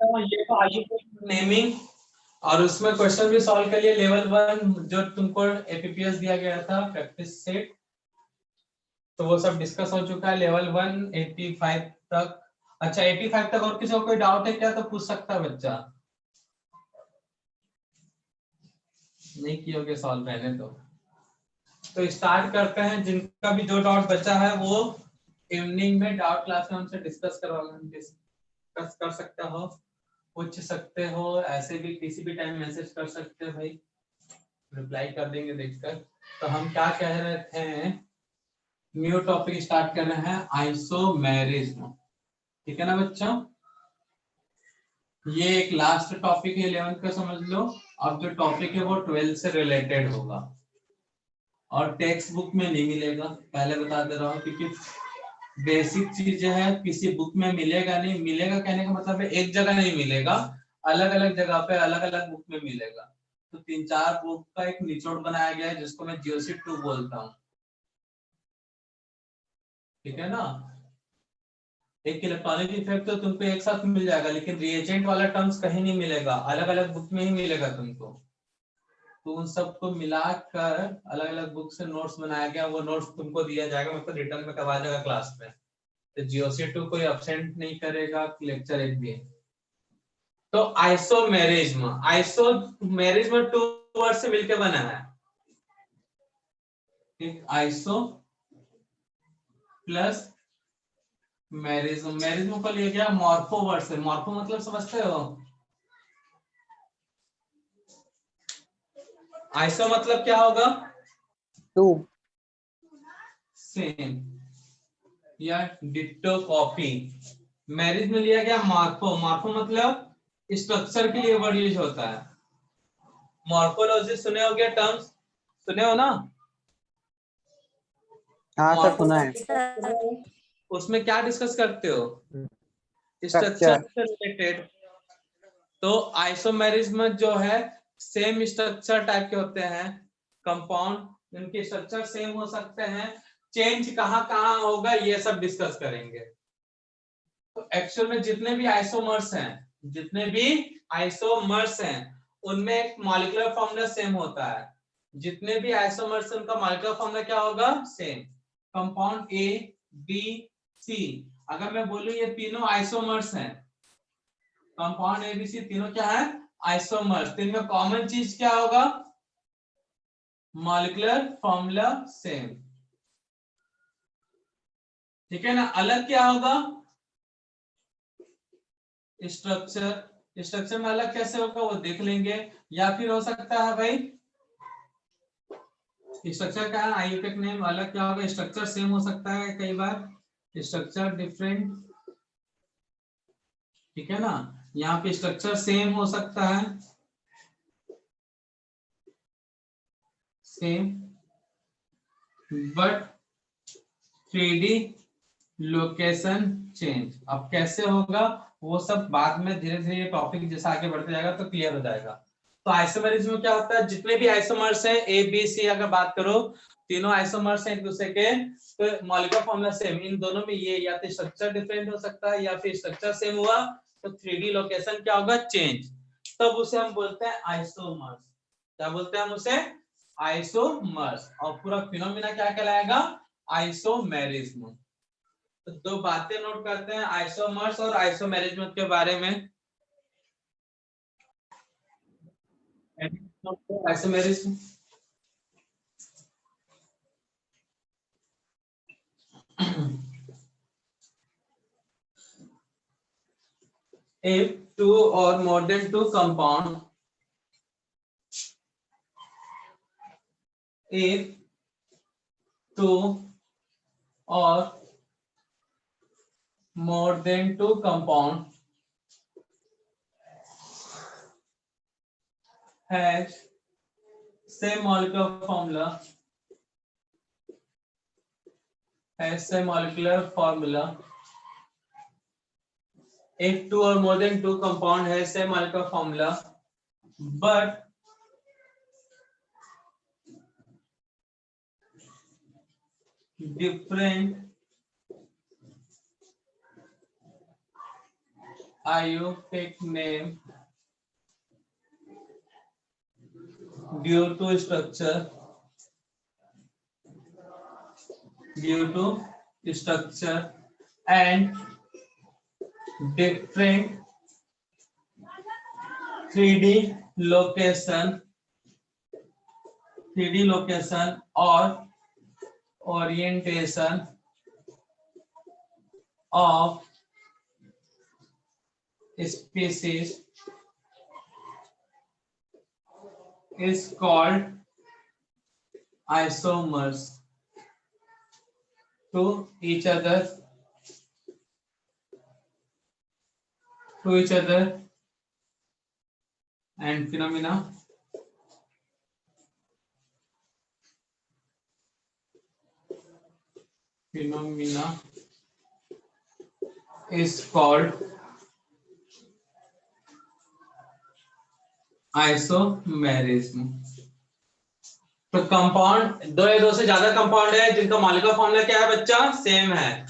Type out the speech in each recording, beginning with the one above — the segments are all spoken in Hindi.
ये तो आईयूपीएस नेमिंग, और उसमें क्वेश्चन भी सॉल्व कर लिए लेवल 1 जो तुमको एपीपीएस दिया गया था प्रैक्टिस सेट, तो वो सब डिस्कस हो चुका है। लेवल 1 85 तक। अच्छा 85 तक और किसी को कोई डाउट है क्या तो पूछ सकता है बच्चा, नहीं कियोगे सॉल्व रहने तो स्टार्ट करते हैं। जिनका भी जो डाउट बचा है वो इवनिंग में डाउट क्लास में हमसे डिस्कस कर सकते हो, पूछ सकते हो, ऐसे भी किसी भी टाइम मैसेज कर सकते हो भाई, रिप्लाई कर देंगे देखकर। तो हम क्या कह रहे थे, न्यू टॉपिक स्टार्ट कर रहे हैं आइसोमेरिज्म, ठीक है ना बच्चों। ये एक लास्ट टॉपिक है 11th का समझ लो। अब जो टॉपिक है वो 12th से रिलेटेड होगा और टेक्स्ट बुक में नहीं मिलेगा, पहले बता दे रहा हूँ, क्योंकि बेसिक चीजें हैं, किसी बुक में मिलेगा नहीं। मिलेगा कहने का मतलब है एक जगह नहीं मिलेगा, अलग अलग जगह पे अलग अलग बुक में मिलेगा। तो 3-4 बुक का एक निचोड़ बनाया गया है जिसको मैं जीओसी 2 बोलता हूँ, ठीक है ना। एक इलेक्ट्रॉनिक इफेक्ट तो तुमको एक साथ मिल जाएगा, लेकिन रिएजेंट वाला टर्म्स कहीं नहीं मिलेगा, अलग अलग बुक में ही मिलेगा तुमको। तो उन सबको मिलाकर अलग अलग बुक से नोट्स बनाया गया, वो नोट्स तुमको दिया जाएगा, मतलब रिटर्न में करवा देगा क्लास में। तो जीओसी 2 कोई अब्सेंट नहीं करेगा लेक्चर एक भी। तो आइसोमेरिज्म 2 वर्ड से मिलकर बना है, ठीक। आइसो प्लस मेरिज्म, मेरिज्म को लिया गया मॉर्फो वर्ड से। मॉर्फो मतलब समझते हो, आइसो मतलब क्या होगा, टू, सेम या डिट्टो कॉपी। मैरिज में लिया गया मार्फो, मार्फो मतलब स्ट्रक्चर के लिए वर्ड यूज होता है। मॉर्फोलॉजी सुने हो क्या टर्म्स, सुने हो ना। हाँ सर सुना है। उसमें क्या डिस्कस करते हो, स्ट्रक्चर स्ट्रक्चर। से रिलेटेड। तो आइसोमेरिज्म जो है सेम स्ट्रक्चर टाइप के होते हैं, कंपाउंड, इनके स्ट्रक्चर सेम हो सकते हैं, चेंज कहाँ कहाँ होगा ये सब डिस्कस करेंगे। तो एक्चुअल में जितने भी आइसोमर्स हैं, जितने भी आइसोमर्स हैं उनमें एक मॉलिक्यूलर फॉर्मूला सेम होता है। जितने भी आइसोमर्स हैं उनका मॉलिक्यूलर फॉर्मूला क्या होगा, same. Compound A B C, अगर मैं बोलूं ये तीनों आइसोमर्स हैं, कंपाउंड ए बी सी तीनों क्या है, आइसोमर्स, तो इनमें कॉमन चीज क्या होगा, मॉलिक्यूलर फॉर्मूला सेम, ठीक है ना। अलग क्या होगा, स्ट्रक्चर। स्ट्रक्चर में अलग कैसे होगा वो देख लेंगे। या फिर हो सकता है भाई स्ट्रक्चर का आईयूपीएक नेम अलग क्या होगा, स्ट्रक्चर सेम हो सकता है कई बार, स्ट्रक्चर डिफरेंट, ठीक है ना। यहाँ पे स्ट्रक्चर सेम हो सकता है, same but 3D location change. अब कैसे होगा वो सब बाद में धीरे धीरे टॉपिक जैसा आगे बढ़ते जाएगा तो क्लियर हो जाएगा। तो आइसोमेरिज्म में क्या होता है, जितने भी आइसोमर्स हैं ए बी सी अगर बात करो, तीनों आइसोमर्स हैं एक दूसरे के, तो मॉलिक्यूलर फॉर्मूला सेम। इन दोनों में ये या तो स्ट्रक्चर डिफरेंट हो सकता है या फिर स्ट्रक्चर सेम हुआ तो 3D लोकेशन क्या होगा, चेंज। तब उसे हम बोलते हैं आइसोमर्स। क्या बोलते हैं हम उसे, आइसोमर्स। और पूरा फिनोमिना क्या कहलाएगा, आइसोमेरिज्म। तो दो बातें नोट करते हैं आइसोमर्स और आइसोमेरिज्म के बारे में। Isomerism if two or more than two compound, if two or more than two compound has same molecular formula, if two or more than two compound has same molecular formula but different IUPAC name due to structure and different 3D location or orientation of species is called isomers to each other and phenomena is called isomerism. तो कंपाउंड दो या दो से ज्यादा कंपाउंड है जिनका मॉलिक्यूलर फॉर्मूला क्या है बच्चा, सेम है।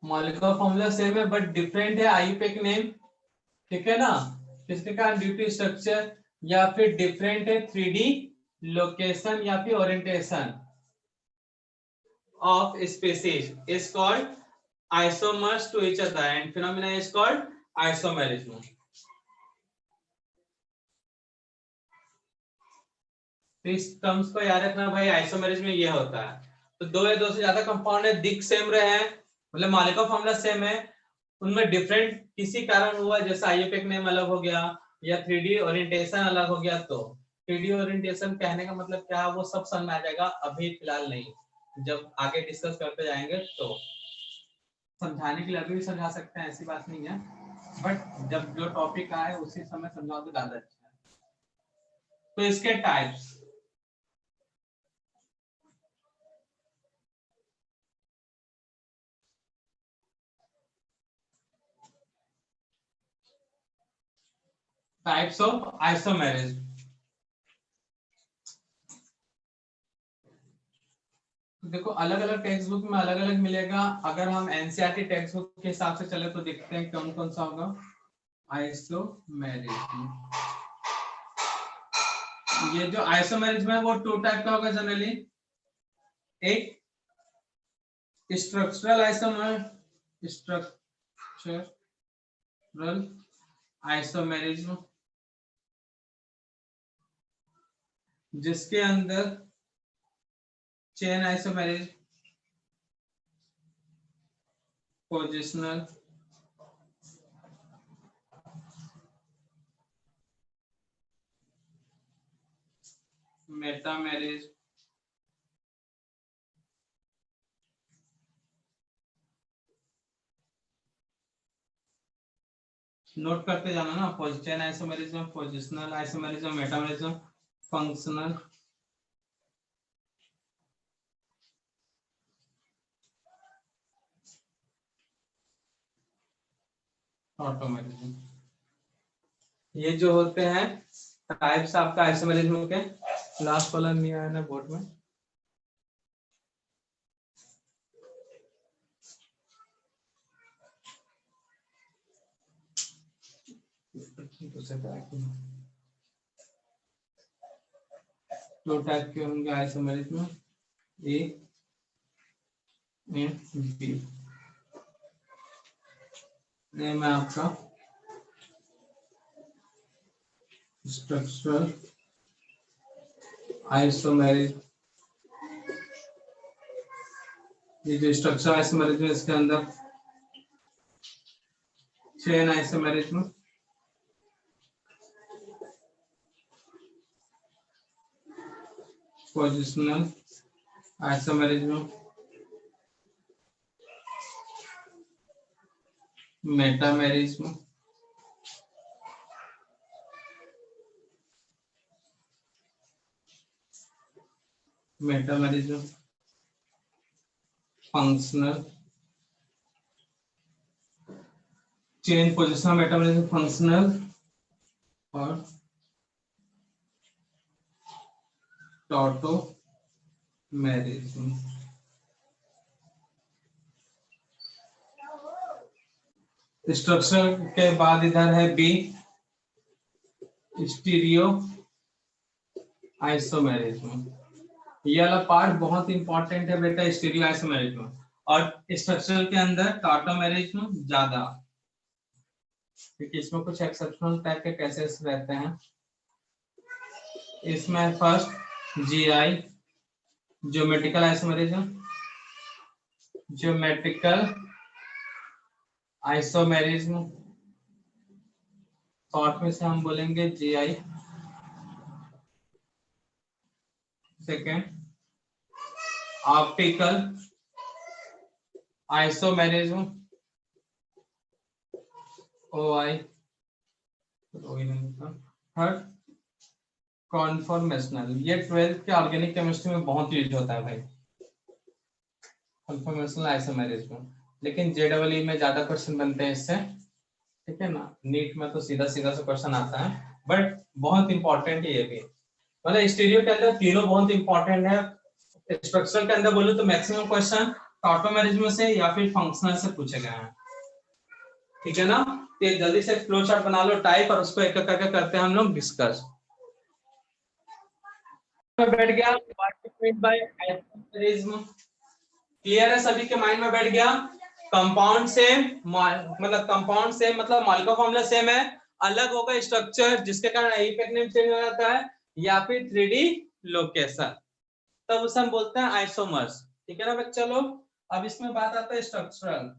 मॉलिक्यूलर फॉर्मूला सेम है बट डिफरेंट है आईयूपैक नेम, ठीक है ना। किसके कारण, ड्यू टू स्ट्रक्चर या फिर डिफरेंट है 3D लोकेशन या फिर orientation of species is called isomers to each other and phenomena is called isomerism. तो इस टर्म्स को याद रखना भाई, आइसोमेरिज्म में ये होता है। तो दो या दो से ज्यादा कंपाउंड है, दिख सेम रहे हैं, मतलब मॉलिक्यूलर फॉर्मूला सेम है, उनमें डिफरेंट किसी कारण हुआ, जैसे आईयूपैक नेम अलग हो गया या 3D ओरिएंटेशन अलग हो गया। तो 3D ओरिएंटेशन कहने का मतलब क्या है वो सब समझ में आ जाएगा, अभी फिलहाल नहीं, जब आगे डिस्कस करते जाएंगे तो समझाने के लिए अभी भी समझा सकते हैं, ऐसी बात नहीं है, बट जब जो टॉपिक आए उसी समय समझाओ तो ज्यादा अच्छा है। तो इसके टाइप्स, टाइप्स ऑफ आइसोमेरिज्म। देखो अलग अलग टेक्स्ट बुक में अलग अलग मिलेगा। अगर हम एनसीईआरटी टेक्स्ट बुक के हिसाब से चले तो देखते हैं कौन कौन सा होगा। आइसोमेरिज्म, ये जो आइसोमेरिज्म है वो टू टाइप का होगा जनरली। एक स्ट्रक्चरल आइसोमर, स्ट्रक्चरल आइसोमेरिज्म जिसके अंदर chain isomerism, positional, metamerism, note करते जाना ना, chain isomerism, positional isomerism, metamerism, functional, tautomerism. ये जो होते हैं टाइप्स आपका आइसोमेरिज्म के। लास्ट कॉलम नहीं आया ना बोर्ड में, दो टाइप के होंगे isomerism, A and B. Name है आपका स्ट्रक्चरल आइसोमेरिज्म। ये जो स्ट्रक्चरल आइसोमेरिज्म है इसके अंदर chain isomerism, positional isomerism, metamerism, functional, chain, positional, metamerism, functional और टॉटोमेरिज्म। स्ट्रक्चर के बाद इधर है बी, स्टीरियो आइसोमेरिज्म। ये वाला पार्ट बहुत इंपॉर्टेंट है बेटा, स्टीरियो आइसोमेरिज्म। और स्ट्रक्चरल के अंदर टॉटोमेरिज्म ज्यादा, क्योंकि इसमें कुछ एक्सेप्शनल टाइप के केसेस रहते हैं। इसमें first GI geometrical isomerism, geometrical isomerism short में से हम बोलेंगे GI. Second optical isomerism, OI. Third conformational, ये 12th के ऑर्गेनिक केमिस्ट्री में बहुत यूज होता है भाई, कॉन्फॉर्मेशनल आइसोमेरिज्म। लेकिन जेडब्ल्यू में ज्यादा क्वेश्चन बनते हैं इससे, ठीक है ना। नीट में तो सीधा सीधा से क्वेश्चन आता है, बट बहुत इंपॉर्टेंट है ये भी। मतलब स्टीरियो के अंदर तीनों बहुत इंपॉर्टेंट है। स्ट्रक्चर के अंदर बोलूं तो मैक्सिमम क्वेश्चन टॉटोमेरिज्म से या फिर फंक्शनल से पूछे गए हैं, ठीक है ना। तो जल्दी से फ्लो चार्ट बना लो टाइप, और उसको एक एक करके करते हैं हम लोग डिस्कस। बैठ गया क्लियर है, सभी के माइंड में बैठ गया। कंपाउंड सेम, मतलब कंपाउंड सेम मतलब मॉलिक्यूलर फॉर्मूला सेम है, अलग होगा स्ट्रक्चर जिसके कारण इफेक्ट नेम चेंज हो जाता है, या फिर 3D लोकेशन, तब उसे हम बोलते हैं आइसोमर्स, ठीक है ना बच्चा लोग। अब इसमें बात आता है स्ट्रक्चरल।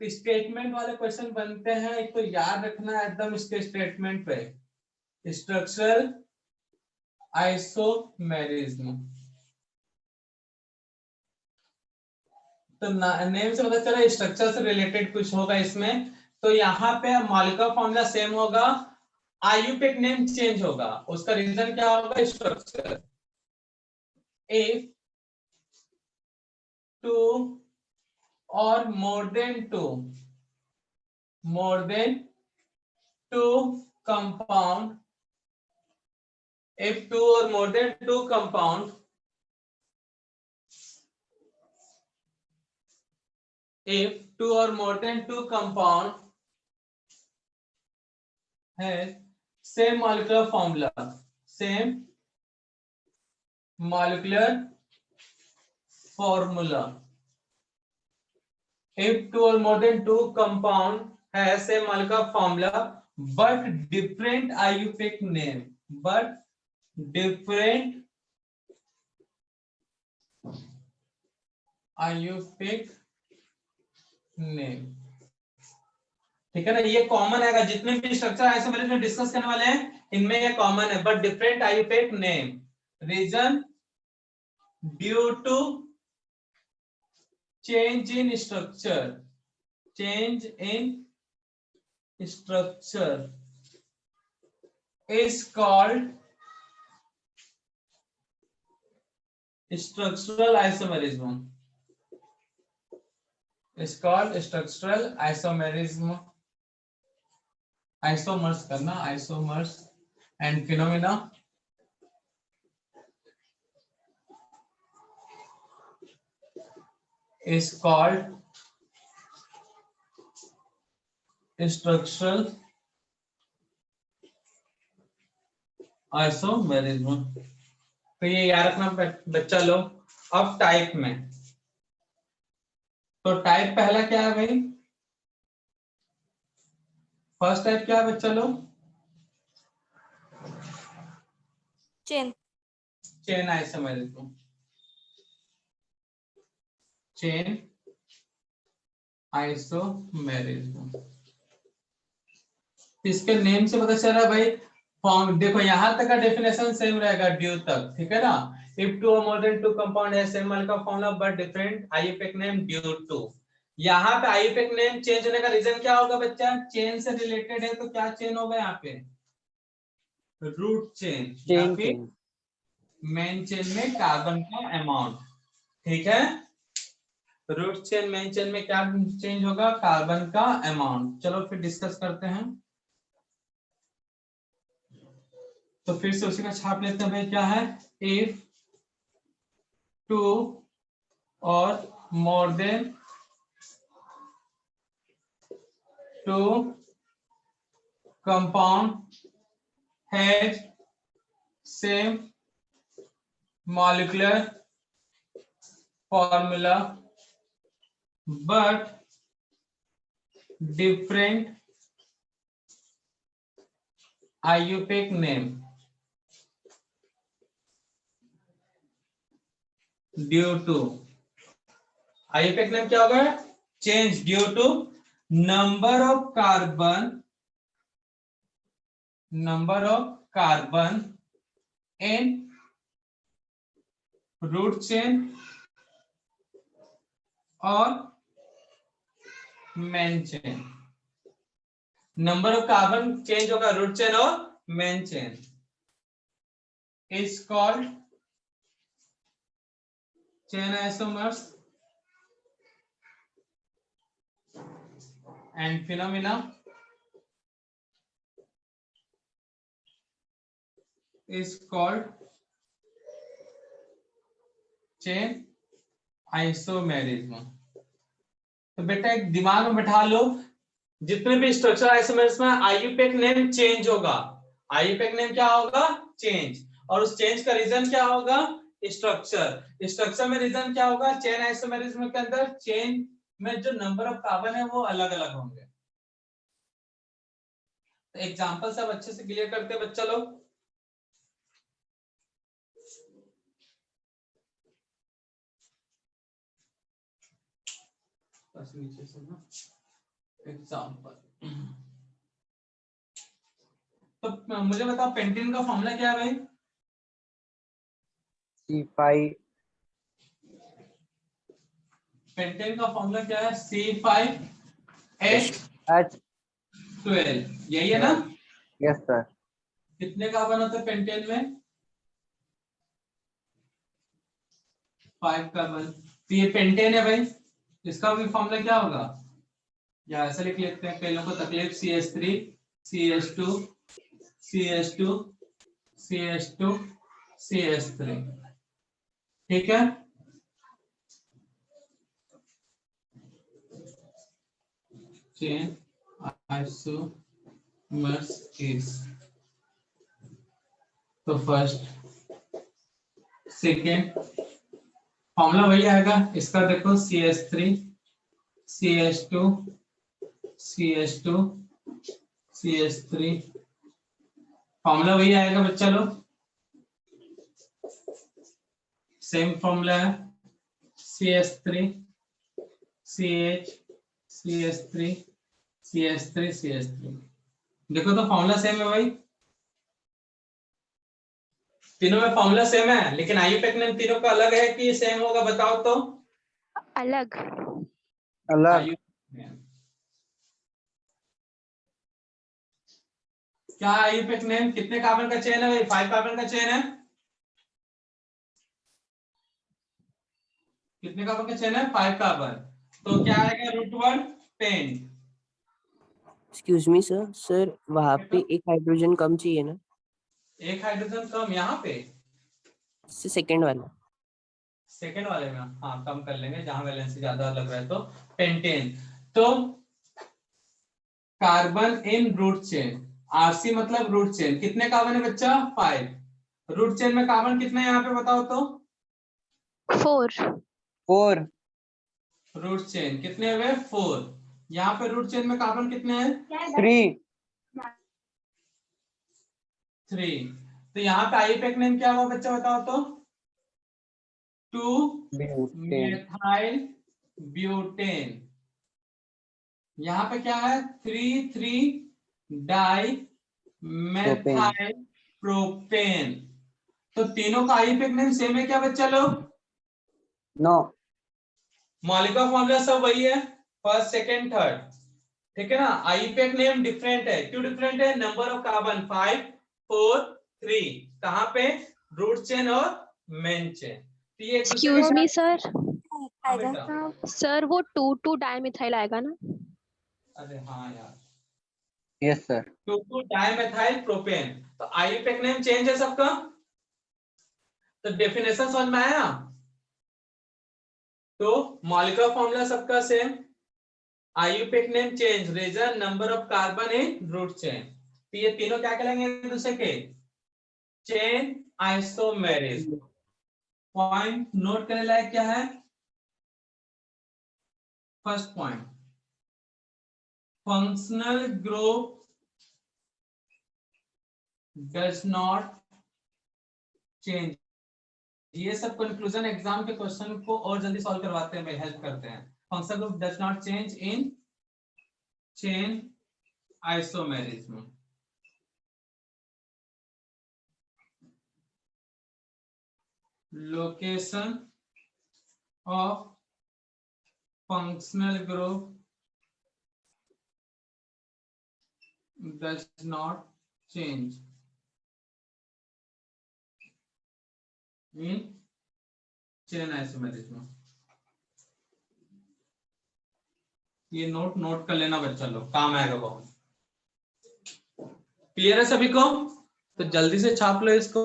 स्टेटमेंट वाले क्वेश्चन बनते हैं, एक तो याद रखना एकदम इसके स्टेटमेंट पे, स्ट्रक्चरल आइसोमेरिज्म। तो नेम से पता चला स्ट्रक्चर से रिलेटेड कुछ होगा इसमें। तो यहाँ पे मॉलिक्यूलर फॉर्मूला सेम होगा, आईयूपीएक नेम चेंज होगा, उसका रीजन क्या होगा, स्ट्रक्चर। इफ 2 और more than 2 compound, if 2 or more than 2 compound, if 2 or more than 2 compound has same molecular formula, same molecular formula, if 2 or more than 2 compound has same molecular formula but different IUPAC name, but different IUPAC name, ठीक है ना। ये कॉमन आएगा, जितने भी स्ट्रक्चर आइसोमेरिज्म में डिस्कस करने वाले हैं इनमें ये कॉमन है, but different IUPAC name, reason due to change in structure, change in structure is called structural isomerism, is called structural isomerism, isomers करना, isomers and phenomena is called structural isomerism। तो ये याद रखना बच्चा लोग। अब टाइप में, तो टाइप पहला क्या है भाई, फर्स्ट टाइप क्या है बच्चा लोग, chain, chain isomerism, chain isomerism. इसके नेम से पता चल रहा है भाई, फॉर्म देखो यहां तक का डेफिनेशन सेम रहेगा ड्यू तक, ठीक है ना। इफ 2 or more than 2 compound है same molecular formula but different IUPAC name due to, यहाँ पे आईयूपीएक नेम चेंज होने का रीजन क्या होगा बच्चा, चेन से रिलेटेड है, तो क्या चेन होगा यहाँ पे, रूट चेन या फिर मेन चेन में कार्बन का अमाउंट, ठीक है। रूट चेन मेन चेन में क्या चेंज होगा, कार्बन का अमाउंट। चलो फिर डिस्कस करते हैं, तो फिर से उसी का छाप लेते हैं भाई, क्या है, इफ 2 और more than two compound has same molecular formula but different IUPAC name due to IUPAC name क्या होगा? Change due to number of carbon in root chain और main chain. Number of carbon change होगा रूट चेन और main chain is called chain isomers and phenomena is called chain isomerism. तो बेटा एक दिमाग में बैठा लो, जितने भी स्ट्रक्चर आइसोमर्स में आईयूपैक नेम चेंज होगा। आईयूपैक नेम क्या होगा? चेंज। और उस चेंज का रीजन क्या होगा? स्ट्रक्चर। स्ट्रक्चर में रीजन क्या होगा? चेन आइसोमेरिज्म के अंदर चेन में जो नंबर ऑफ कार्बन है वो अलग अलग होंगे। तो एग्जांपल सब अच्छे से क्लियर करते बच्चा लोग। बस नीचे से ना एग्जांपल। तो मुझे बताओ पेंटेन का फॉर्मूला क्या है भाई? C5 पेंटेन का फॉर्मूला क्या है? C5H12 यही है ना? Yes sir. कितने कार्बन होते हैं पेंटेन में? 5 कार्बन। तो ये पेंटेन है भाई, इसका भी फॉर्मूला क्या होगा? या ऐसा लिख लेते हैं, कई लोगों को तकलीफ CH3 CH2 CH2 CH2 CH3, ठीक है। चेन आइसोमर्स इज, तो फर्स्ट सेकेंड फॉर्मूला वही आएगा इसका। देखो CH3 CH2 CH2 CH3 formula वही आएगा बच्चा लोग, सेम फॉर्मूला है। CH3 CH CH3 CH3 CH3, देखो तो फॉर्मूला सेम है भाई, तीनों में फॉर्मूला सेम है, लेकिन आईयूपैक नेम तीनों का अलग है कि सेम होगा? बताओ तो। अलग अलग। क्या आईयूपैक नेम? कितने कार्बन का चेन है भाई? 5 कार्बन का चेन है। कितने कार्बन का चेन है? 5 कार्बन। तो क्या आएगा? Root word pen. Excuse me sir, sir वहाँ पे एक हाइड्रोजन कम चाहिए ना? एक हाइड्रोजन कम यहाँ पे? सेकंड वाला। सेकंड वाले में हाँ कम कर लेंगे, जहां वैलेंसी ज्यादा लग रहा है। तो पेंटेन, तो carbon in root chain, RC मतलब रूट चेन, कितने कार्बन है बच्चा? 5। रूट चेन में कार्बन कितने हैं यहाँ पे बताओ तो? 4। रूट चेन कितने हुए? 4। यहाँ पे रूट चेन में कार्बन कितने हैं? 3। 3। तो यहाँ पे आईयूपैक नेम क्या हुआ बच्चा बताओ तो? 2 मेथाइल ब्यूटेन। यहाँ पे क्या है? 3 डाई मेथाइल प्रोपेन। तो तीनों का आईयूपैक नेम सेम है क्या बच्चा लोग? नो। मॉलिक्यूलर फॉर्मूला सब वही है, फर्स्ट सेकंड थर्ड, ठीक है ना। आईयूपैक नेम डिफरेंट है, क्यों डिफरेंट है? नंबर ऑफ कार्बन 5 4 3, कहाँ पे? रूट चेन और मेन चेन। तो ये एक्सक्यूज मी सर, बेटा। सर वो 2 डाइमिथाइल आएगा ना? अरे हाँ यार, यस सर। 2 dimethyl propane. तो आईयूपैक नेम चेंज है सबका। तो डेफिनेशन समझ में आया? तो मॉलिक्यूलर फॉर्मूला सबका same, IUPAC name change, reason, number of carbon in root chain. तो ये तीनों क्या कहलाएंगे एक दूसरे के? Chain isomerism. पॉइंट नोट करने लायक क्या है? First point, functional group does not change. ये सब कंक्लूजन एग्जाम के क्वेश्चन को और जल्दी सॉल्व करवाते हैं, हेल्प करते हैं। Functional group does not change in chain isomerism. Location of functional group does not change in chain isomerism। ये नोट कर लेना बच्चा लोग, काम आएगा बहुत। क्लियर है सभी को? तो जल्दी से छाप लो इसको।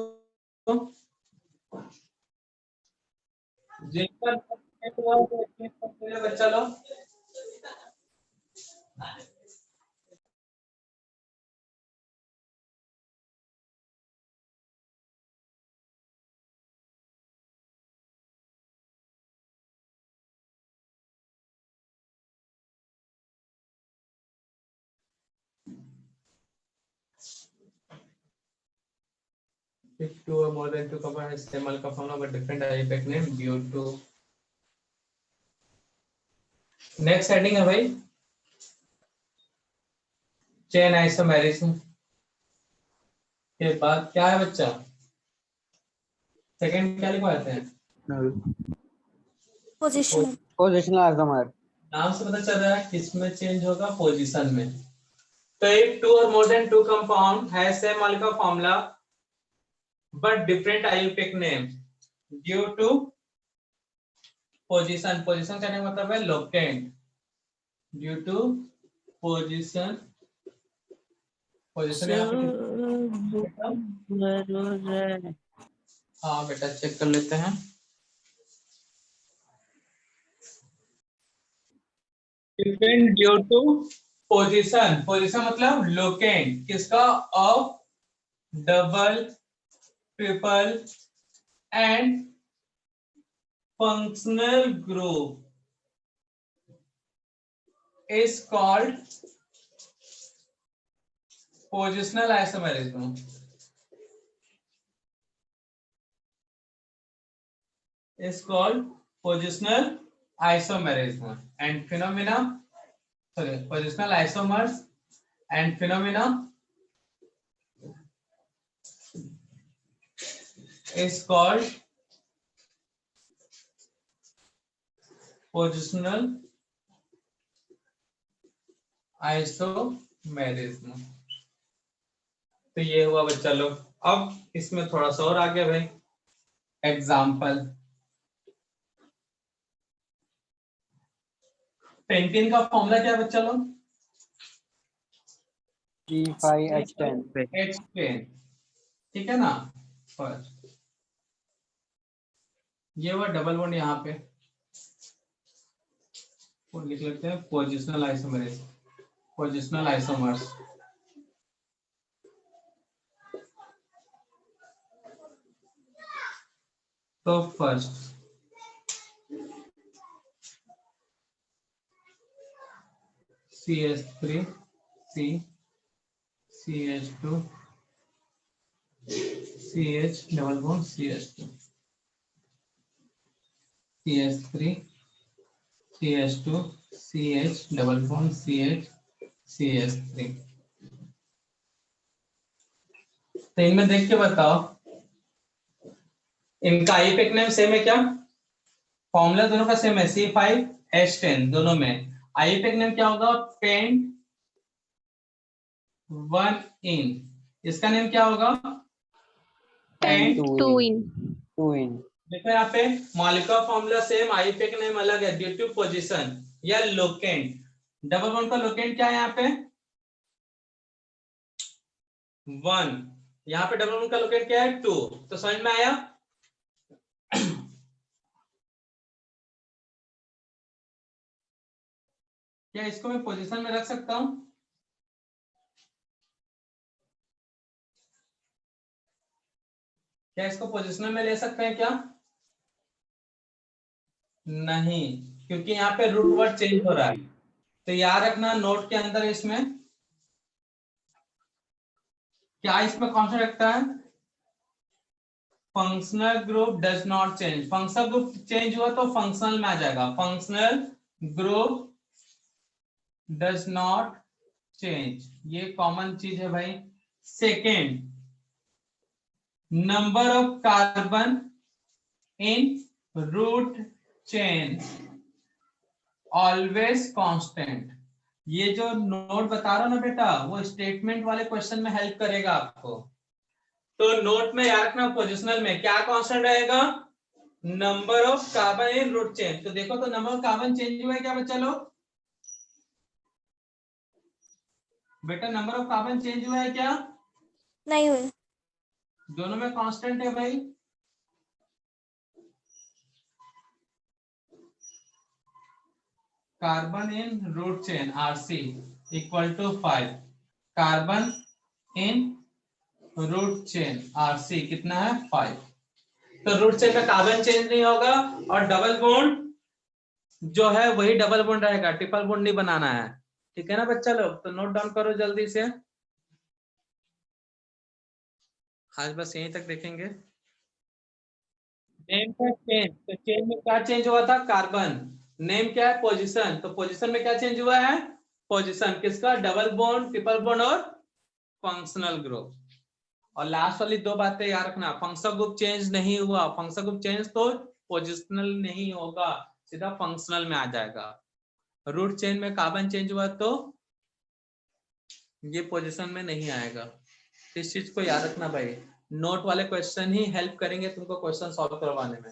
बच्चा लोग if two or more than two compounds has same alkyl formula but different IUPAC name due to। Next heading है भाई चेन आइसोमेरिज्म के बाद क्या है बच्चा? सेकंड क्या लिखवाते हैं? पोजीशन। Positional isomer. नाम से पता चल रहा है किसमें चेंज होगा? पोजीशन में। तो if two or more than two compound has same alkyl formula but different IUPAC name due to position। Position का मतलब है locant. Due to position. Position यहाँ पे हाँ बेटा चेक कर लेते हैं। Different due to position. Position मतलब लोकेंट किसका? Of double triple and functional group is called positional isomerism। is called positional isomerism and phenomena, sorry, positional isomers and phenomena is called positional isomerism. तो ये हुआ बच्चा लोग। अब इसमें थोड़ा सा और आगे भाई एग्जाम्पल। पेंटिन का फॉर्मूला क्या है बच्चा लोग? C5H10। H10 ठीक है ना। फर्स्ट ये हुआ डबल बॉन्ड यहाँ पे और लिख लेते हैं पोजिशनल आइसोमेरिज्म, पोजिशनल आइसोमर्स। तो first CH3 C CH2 CH double bond CH2 CH3 CH2 CH double bond CH CH3। तो इनमें देख के बताओ इनका आईयूपैक नेम सेम है क्या? फॉर्मूला दोनों का सेम है C5H10 दोनों में। आईयूपैक नेम क्या होगा? पेंट 1 इन। इसका नेम क्या होगा? पेंट 2 इन। 2 इन। देखो यहाँ पे molecular formula same, IUPAC name अलग है ड्यू टू पोजीशन या लोकेंट। डबल बॉन्ड का लोकेंट क्या है यहाँ पे? 1। यहाँ पे डबल बॉन्ड का लोकेंट क्या है? 2। तो समझ में आया? क्या इसको मैं पोजीशन में रख सकता हूं? क्या इसको पोजीशन में ले सकते हैं क्या? नहीं, क्योंकि यहाँ पे रूट वर्ड चेंज हो रहा है। तो याद रखना नोट के अंदर इसमें क्या इसमें कॉन्सेप्ट रखता है? Functional group does not change. Functional group change हुआ तो फंक्शनल में आ जाएगा। Functional group does not change, ये कॉमन चीज है भाई। Second, number of carbon in root chain always constant. ये जो नोट बता रहा हूं ना बेटा, वो स्टेटमेंट वाले क्वेश्चन में हेल्प करेगा आपको। तो नोट में याद रखना पोजिशनल में क्या कांस्टेंट रहेगा? Number of carbon in root chain. तो देखो तो नंबर ऑफ कार्बन चेंज हुआ है क्या बच्चा लोग? बेटा नंबर ऑफ कार्बन चेंज हुआ है क्या? नहीं हुई। दोनों में कांस्टेंट है भाई। Carbon in root chain Rc equal to 5। Carbon in root chain Rc कितना है? 5। तो रूट चेन में कार्बन चेंज नहीं होगा और डबल बॉन्ड जो है वही डबल बॉन्ड रहेगा, ट्रिपल बॉन्ड नहीं बनाना है। ठीक है ना बच्चा लोग? तो नोट डाउन करो जल्दी से। आज बस यहीं तक देखेंगे। नेम का चेंज, तो चेन में क्या चेंज हुआ था? कार्बन। नेम क्या है? पोजीशन। तो पोजीशन में क्या चेंज हुआ है? पोजीशन किसका? डबल बॉन्ड, ट्रिपल बॉन्ड और फंक्शनल ग्रुप। और लास्ट वाली दो बातें याद रखना, फंक्शनल ग्रुप चेंज नहीं हुआ, फंक्शनल ग्रुप चेंज तो पोजिशनल नहीं होगा, सीधा फंक्शनल में आ जाएगा। रूट चेन में कार्बन चेंज हुआ तो ये पोजीशन में नहीं आएगा। इस चीज को याद रखना भाई। नोट वाले क्वेश्चन ही हेल्प करेंगे तुमको क्वेश्चन सॉल्व करवाने में।